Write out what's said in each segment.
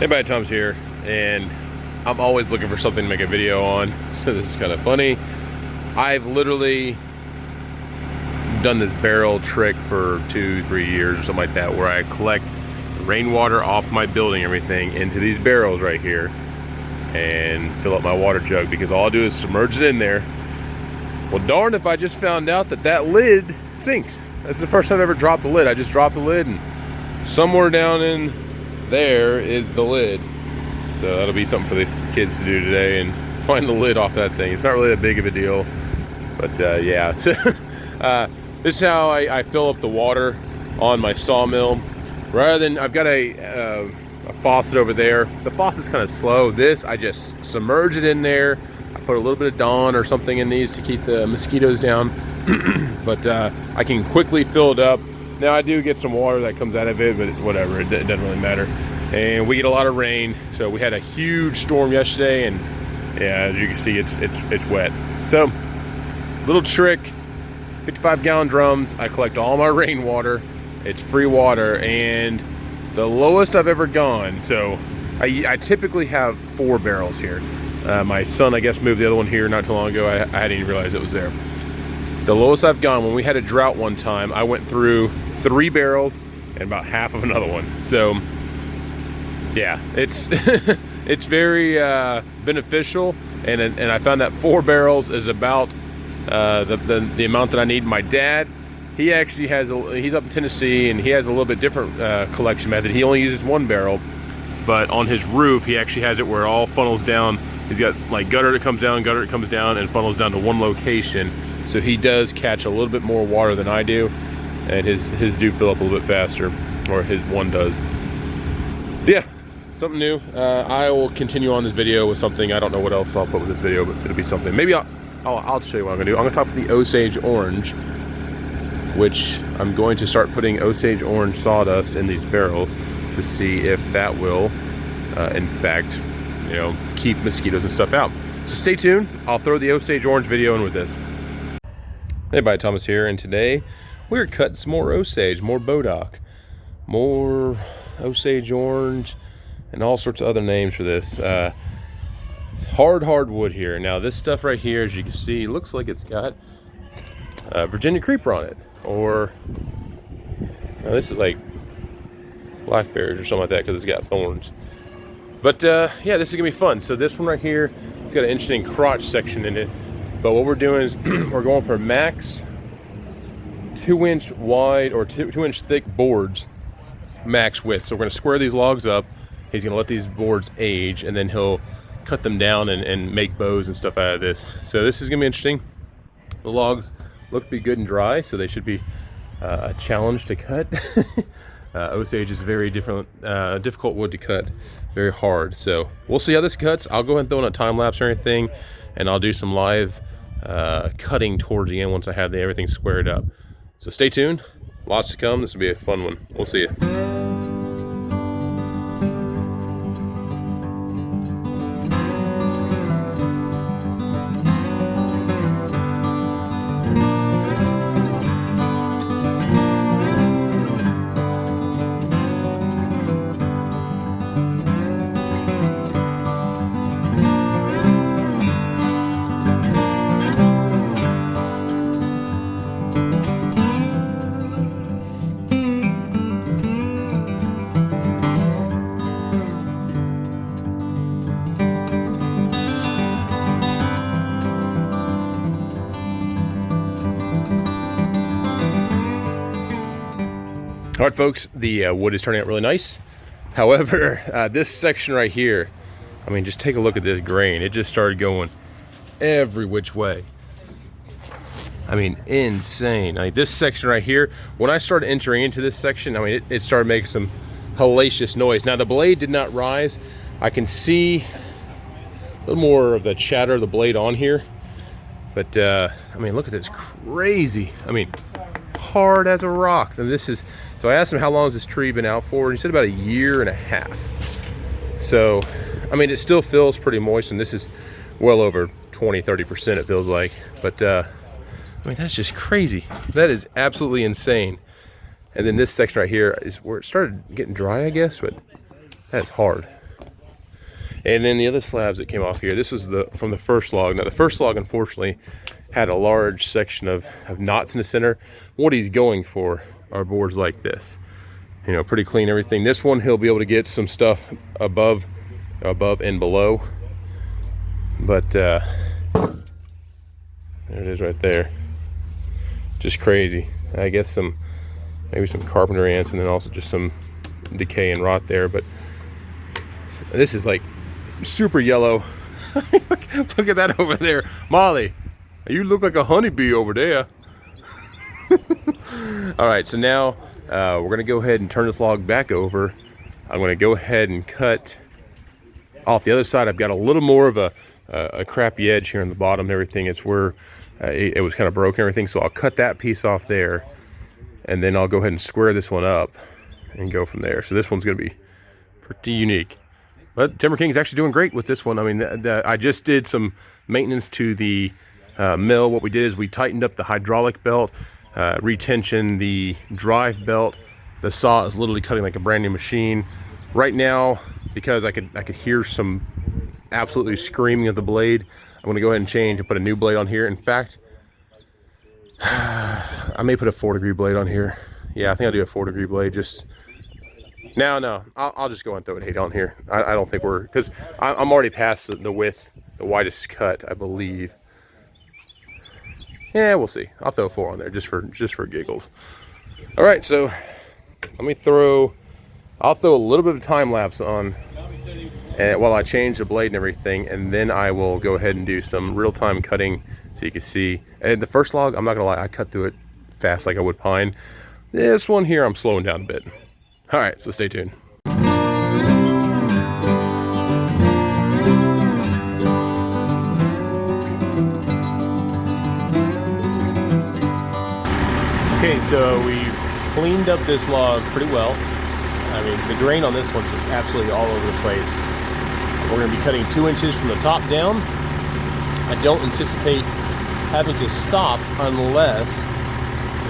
Hey, buddy, Tom's here, and I'm always looking for something to make a video on, so this is kind of funny. I've literally done this barrel trick for 2-3 years or something like that, where I collect rainwater off my building, everything, into these barrels right here, and fill up my water jug, because all I do is submerge it in there. Well, darn if I just found out that that lid sinks. That's the first time I've ever dropped the lid. I just dropped the lid, and somewhere down in there is the lid. So that'll be something for the kids to do today, and find the lid off that thing. It's not really that big of a deal, but yeah. So this is how I fill up the water on my sawmill. Rather than, I've got a faucet over there. The faucet's kind of slow. This, I just submerge it in there. I put a little bit of Dawn or something in these to keep the mosquitoes down. But I can quickly fill it up. Now I do get some water that comes out of it, but whatever, it doesn't really matter. And we get a lot of rain, so we had a huge storm yesterday, and yeah, as you can see, it's wet. So, little trick: 55-gallon drums. I collect all my rainwater. It's free water, and the lowest I've ever gone. So, I typically have 4 barrels here. My son, I guess, moved the other one here not too long ago. I hadn't even realized it was there. The lowest I've gone, when we had a drought one time, I went through 3 barrels and about half of another one. So yeah, it's it's very beneficial, and I found that 4 barrels is about the amount that I need. My dad, he actually has he's up in Tennessee, and he has a little bit different collection method. He only uses 1 barrel, but on his roof he actually has it where it all funnels down. He's got like gutter that comes down, and funnels down to one location. So he does catch a little bit more water than I do, and his do fill up a little bit faster, or his one does. So yeah, something new. I will continue on this video with something. I don't know what else I'll put with this video, but it'll be something. Maybe I'll show you what I'm gonna do. I'm gonna talk about the Osage orange, which I'm going to start putting Osage orange sawdust in these barrels to see if that will, in fact, you know, keep mosquitoes and stuff out. So stay tuned. I'll throw the Osage orange video in with this. Hey, buddy, Thomas here, and today we're cutting some more Osage, more Bodock, more Osage orange, and all sorts of other names for this. Hard wood here. Now this stuff right here, as you can see, looks like it's got Virginia creeper on it, or now this is like blackberries or something like that, because it's got thorns. But yeah, this is gonna be fun. So this one right here, it's got an interesting crotch section in it. But what we're doing is we're going for max 2-inch wide or 2-inch thick boards, max width. So we're gonna square these logs up. He's gonna let these boards age, and then he'll cut them down and make bows and stuff out of this. So this is gonna be interesting. The logs look to be good and dry, so they should be a challenge to cut. Osage is very difficult wood to cut, very hard. So we'll see how this cuts. I'll go ahead and throw in a time lapse or anything, and I'll do some live cutting towards the end once I have everything squared up. So stay tuned, lots to come. This will be a fun one. We'll see you. All right, folks, the wood is turning out really nice. However, this section right here, I mean, just take a look at this grain. It just started going every which way. I mean, insane. Like this section right here, when I started entering into this section, I mean, it started making some hellacious noise. Now, the blade did not rise. I can see a little more of the chatter of the blade on here. But, I mean, look at this, crazy. I mean, hard as a rock. And this is, so I asked him how long has this tree been out for, and he said about 1.5 years. So I mean, it still feels pretty moist, and this is well over 20-30% it feels like. But I mean, that's just crazy. That is absolutely insane. And then this section right here is where it started getting dry, I guess, but that's hard. And then the other slabs that came off here, this was from the first log. Now the first log unfortunately had a large section of knots in the center. What he's going for are boards like this, you know, pretty clean everything. This one he'll be able to get some stuff above and below, but there it is right there. Just crazy. I guess maybe some carpenter ants, and then also just some decay and rot there. But this is like super yellow. Look at that over there, Molly. You look like a honeybee over there. All right, so now we're gonna go ahead and turn this log back over. I'm gonna go ahead and cut off the other side. I've got a little more of a crappy edge here on the bottom and everything. It's where it was kind of broken and everything. So I'll cut that piece off there, and then I'll go ahead and square this one up and go from there. So this one's gonna be pretty unique. But Timberking is actually doing great with this one. I mean, I just did some maintenance to the mill. What we did is we tightened up the hydraulic belt, retention the drive belt. The saw is literally cutting like a brand new machine. Right now, because I could hear some absolutely screaming of the blade, I'm gonna go ahead and change and put a new blade on here. In fact, I may put a 4-degree blade on here. Yeah, I think I'll do a 4-degree blade. No, I'll just go and throw it 8 on here. I don't think because I'm already past the width, the widest cut, I believe. Yeah, we'll see. I'll throw 4 on there just for giggles. All right, so I'll throw a little bit of time lapse on while I change the blade and everything, and then I will go ahead and do some real-time cutting so you can see. And the first log, I'm not gonna lie, I cut through it fast like I would pine. This one here, I'm slowing down a bit. All right, so stay tuned. Okay, so we've cleaned up this log pretty well. I mean, the grain on this one's just absolutely all over the place. We're gonna be cutting 2 inches from the top down. I don't anticipate having to stop unless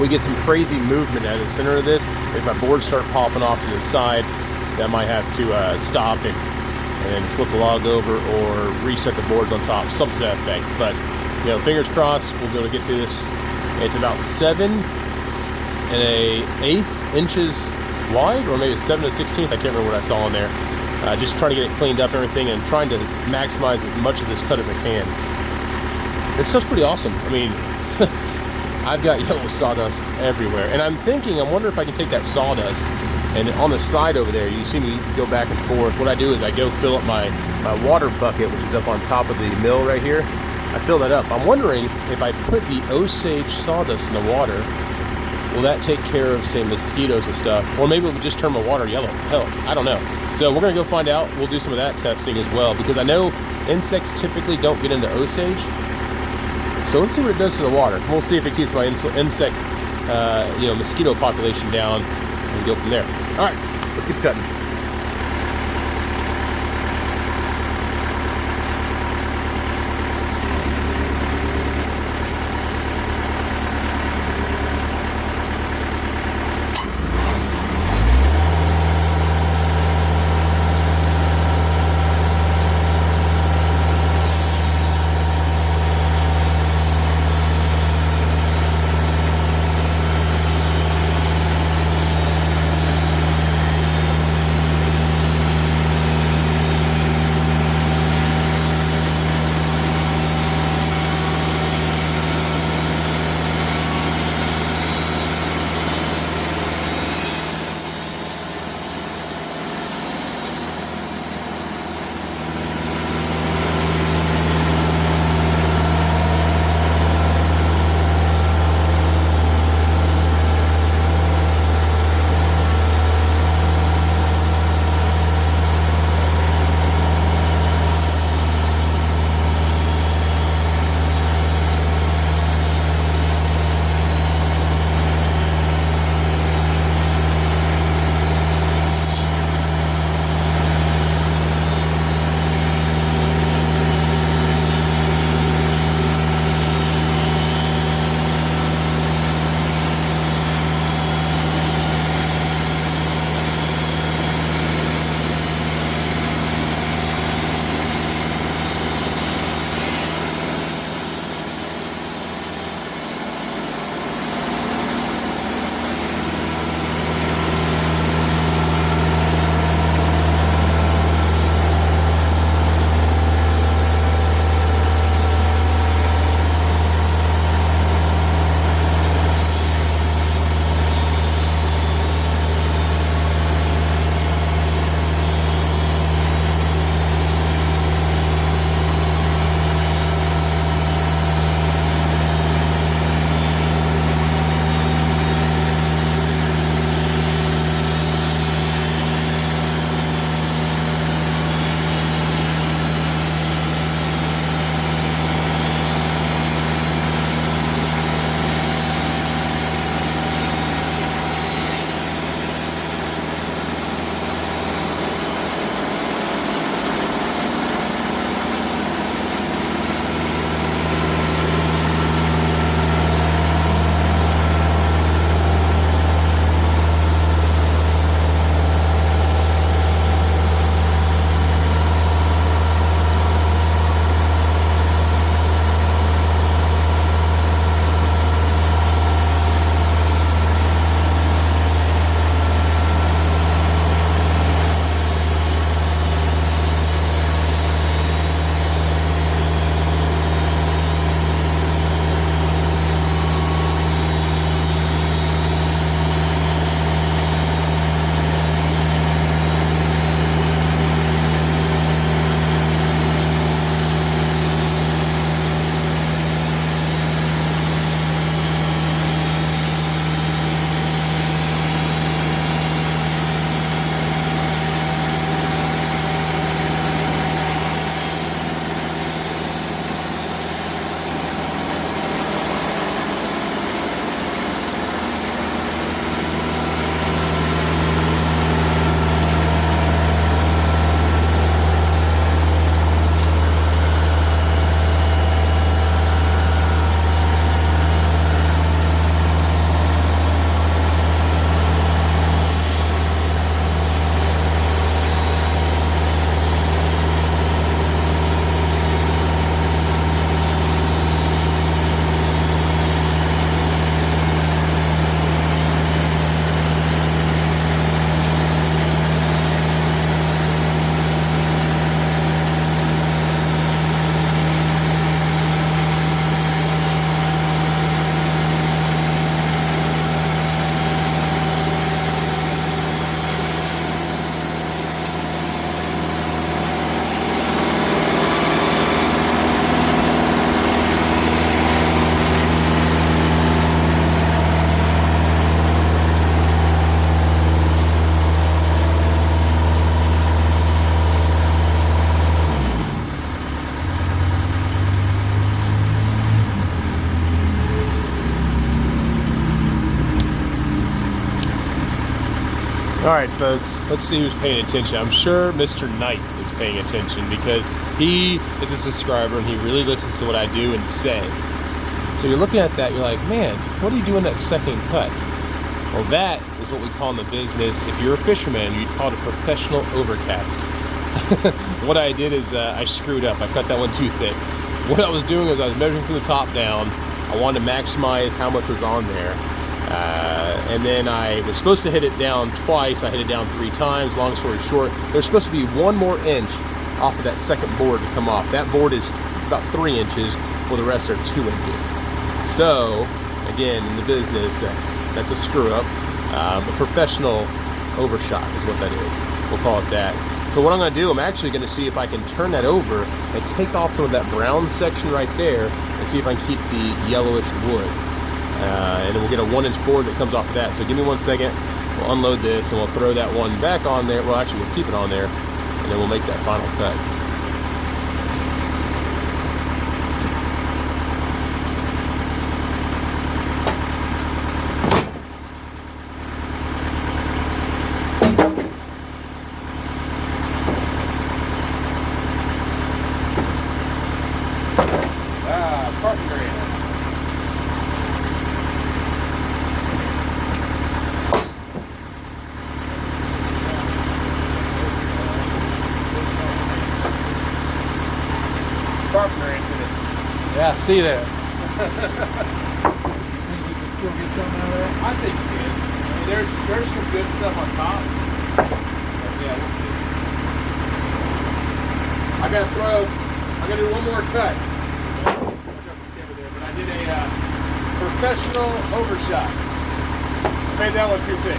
we get some crazy movement at the center of this. If my boards start popping off to the side, then I might have to stop and then flip the log over or reset the boards on top, something to that effect. But, you know, fingers crossed, we'll be able to get through this. It's about 7 1/8 inches wide, or maybe 7 1/16. I can't remember what I saw on there. Just trying to get it cleaned up and everything, and trying to maximize as much of this cut as I can. This stuff's pretty awesome. I mean, I've got yellow sawdust everywhere, and I'm wondering if I can take that sawdust, and on the side over there, you see me go back and forth. What I do is I go fill up my water bucket, which is up on top of the mill right here. I fill that up. I'm wondering if I put the Osage sawdust in the water, will that take care of, say, mosquitoes and stuff? Or maybe it would just turn my water yellow. Hell, I don't know. So we're gonna go find out. We'll do some of that testing as well, because I know insects typically don't get into Osage. So let's see what it does to the water. We'll see if it keeps my insect, mosquito population down, and go from there. All right, let's get cutting. Alright folks, let's see who's paying attention. I'm sure Mr. Knight is paying attention because he is a subscriber and he really listens to what I do and say. So you're looking at that, you're like, man, what are you doing that second cut? Well, that is what we call in the business, if you're a fisherman, you'd call it a professional overcast. What I did is I screwed up. I cut that one too thick. What I was doing is I was measuring from the top down. I wanted to maximize how much was on there. And then I was supposed to hit it down twice. I hit it down 3 times. Long story short, there's supposed to be 1 more inch off of that second board to come off. That board is about 3 inches, while the rest are 2 inches. So, again, in the business, that's a screw up. A professional overshot is what that is. We'll call it that. So what I'm going to do, I'm actually going to see if I can turn that over and take off some of that brown section right there and see if I can keep the yellowish wood. And then we'll get a 1-inch board that comes off of that. So give me 1 second, we'll unload this and we'll throw that one back on there. Well, actually we'll keep it on there and then we'll make that final cut. Yeah, I see that. Think you can still get something out of that? I think you can. I mean, there's some good stuff on top. But yeah, we'll see. I gotta do one more cut. But I did a professional overshot. Made that one too thick.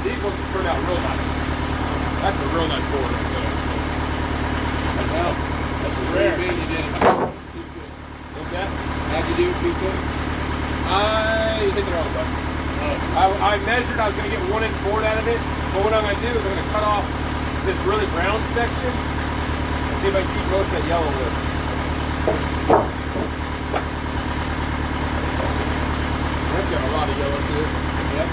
These ones turned out real nice. That's a real nice board right there. Well, that's rare. You did it. What's that? How'd you do it, 2 foot? I hit the wrong button. Oh. I measured, I was going to get 1 inch board out of it, but what I'm going to do is I'm going to cut off this really brown section and see if I can keep most of that yellow wood. That's got a lot of yellow to it. Yep.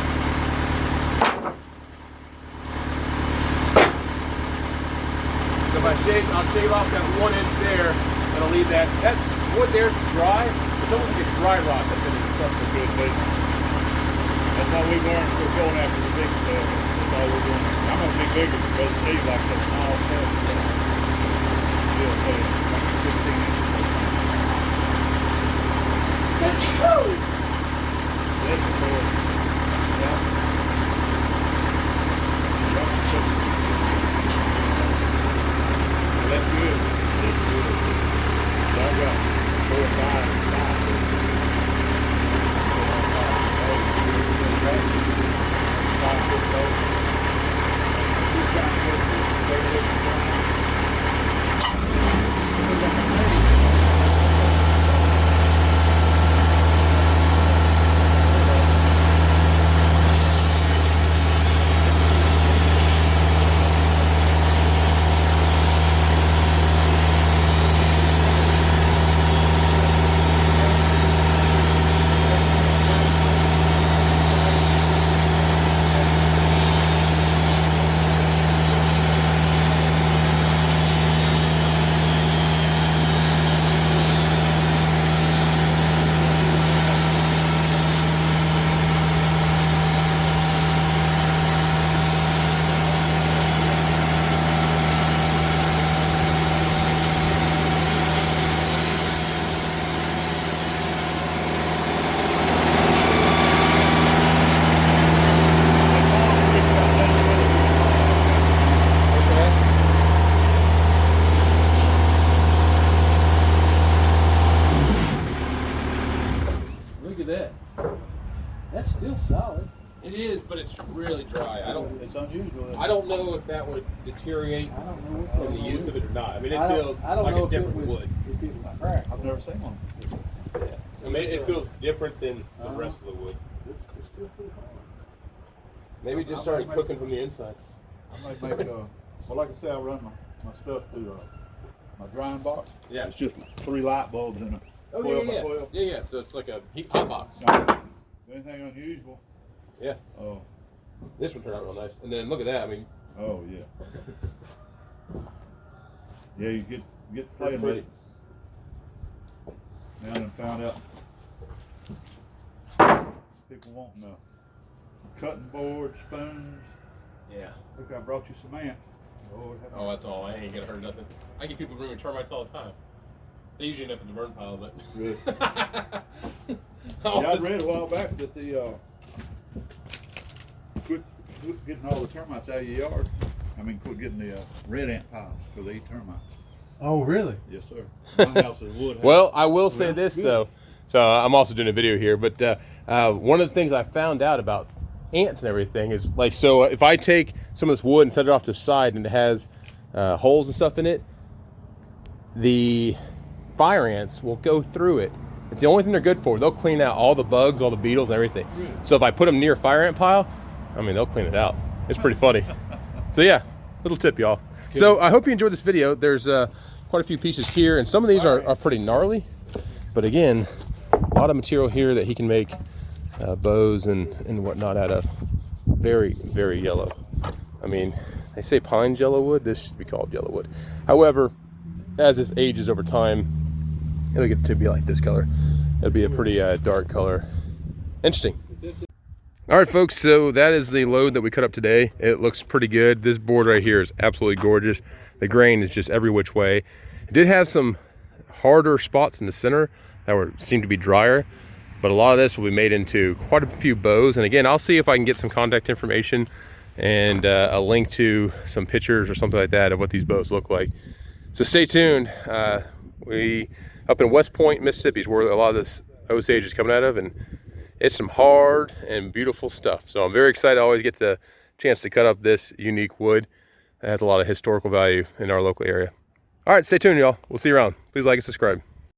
So if I'll shave off that 1 inch there, and I'll leave that. That wood there's dry. It's almost like a dry rot that's in it. Something good, but That's all we learned. We're going after the big stuff. That's all we're doing. I'm gonna be bigger because Steve like that small stuff. He'll say like 15 inches. Let's go! That's the board. Yeah. That's good. That's good. Y'all got 4 or 5. That's still solid. It is, but it's really dry. It's unusual. I don't know if that would deteriorate from the use of it or not. I mean, it feels I don't like know a different wood. If it would crack. I've never seen one. Yeah. I mean, it feels different than the rest of the wood. It's still pretty hard. Maybe it just started cooking from the inside. I might make well, like I said, I run my stuff through my drying box. Yeah. It's just 3 light bulbs in a Oh 12 yeah, by 12. yeah. So it's like a hot box. Not anything unusual. Yeah. Oh. This one turned out real nice. And then look at that. I mean. Oh yeah. Yeah, you get playing with it. Now and found out people wanting cutting board, spoons. Yeah. Look, I brought you some ants. Lord, Oh, that's all. I ain't gonna hurt nothing. I get people bringing termites all the time. They usually end up in the burn pile, but. Really? Yeah, I read a while back that the quit getting all the termites out of your yard. I mean, quit getting the red ant piles because they eat termites. Oh, really? Yes, sir. My house is wood house. Well, I will say this though. So I'm also doing a video here, but one of the things I found out about ants and everything is like, so if I take some of this wood and set it off to the side and it has holes and stuff in it, the fire ants will go through it. It's the only thing they're good for. They'll clean out all the bugs, all the beetles and everything. Really? So if I put them near a fire ant pile, I mean, they'll clean it out. It's pretty funny. So yeah, little tip, y'all. So I hope you enjoyed this video. There's quite a few pieces here, and some of these are pretty gnarly. But again, a lot of material here that he can make bows and whatnot out of. Very, very yellow. I mean, they say pine's yellow wood. This should be called yellow wood. However, as this ages over time, it'll get to be like this color. It'll be a pretty dark color. Interesting. All right, folks, so that is the load that we cut up today. It looks pretty good. This board right here is absolutely gorgeous. The grain is just every which way. It did have some harder spots in the center that seemed to be drier, but a lot of this will be made into quite a few bows. And again, I'll see if I can get some contact information and a link to some pictures or something like that of what these bows look like. So stay tuned. We up in West Point, Mississippi is where a lot of this Osage is coming out of, and it's some hard and beautiful stuff. So I'm very excited. I always get the chance to cut up this unique wood that has a lot of historical value in our local area. All right, stay tuned, y'all. We'll see you around. Please like and subscribe.